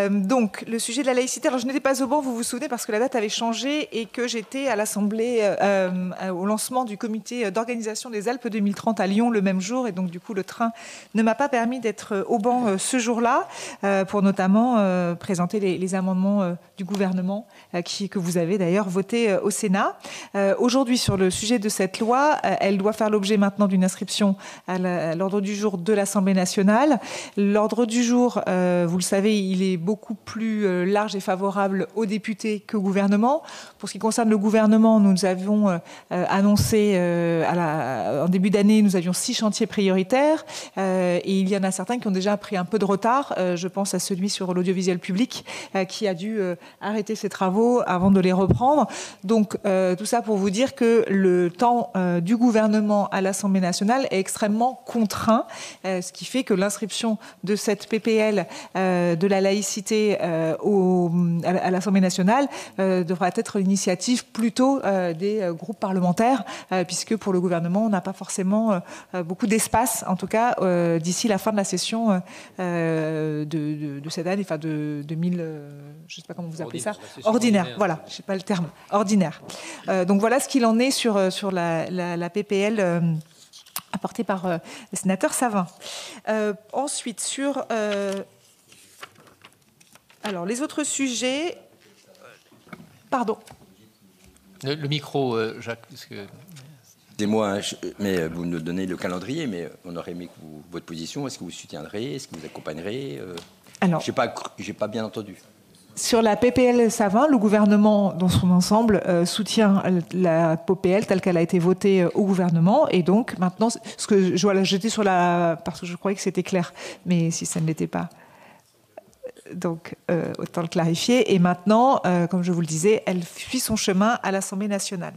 Donc, le sujet de la laïcité. Alors, je n'étais pas au banc, vous vous souvenez, parce que la date avait changé et que j'étais à l'Assemblée au lancement du comité d'organisation des Alpes 2030 à Lyon le même jour. Et donc, du coup, le train ne m'a pas permis d'être au banc ce jour-là pour notamment présenter les amendements du gouvernement que vous avez d'ailleurs votés au Sénat. Aujourd'hui, sur le sujet de cette loi, elle doit faire l'objet maintenant d'une inscription à l'ordre du jour de l'Assemblée nationale. L'ordre du jour, vous le savez, il est beaucoup plus large et favorable aux députés qu'au gouvernement. Pour ce qui concerne le gouvernement, nous avions annoncé en début d'année, nous avions 6 chantiers prioritaires et il y en a certains qui ont déjà pris un peu de retard. Je pense à celui sur l'audiovisuel public qui a dû arrêter ses travaux avant de les reprendre. Donc tout ça pour vous dire que le temps du gouvernement à l'Assemblée nationale est extrêmement contraint, ce qui fait que l'inscription de cette PPL de la laïcité à l'Assemblée nationale devra être l'initiative plutôt des groupes parlementaires, puisque pour le gouvernement, on n'a pas forcément beaucoup d'espace, en tout cas d'ici la fin de la session de cette année, enfin de 2000, je ne sais pas comment vous appelez ça, ordinaire, voilà, je ne sais pas le terme, ordinaire. Donc voilà ce qu'il en est sur la PPL apportée par le sénateur Savin. Ensuite, sur alors les autres sujets... Pardon. Le micro, Jacques. Excusez-moi, mais vous nous donnez le calendrier, mais on aurait aimé que votre position, est-ce que vous soutiendrez, est-ce que vous accompagnerez Alors, j'ai pas bien entendu. Sur la PPL Savin, le gouvernement dans son ensemble soutient la PPL telle qu'elle a été votée au gouvernement. Et donc maintenant, ce que j'étais sur parce que je croyais que c'était clair, mais si ça ne l'était pas. Donc, autant le clarifier. Et maintenant, comme je vous le disais, elle suit son chemin à l'Assemblée nationale.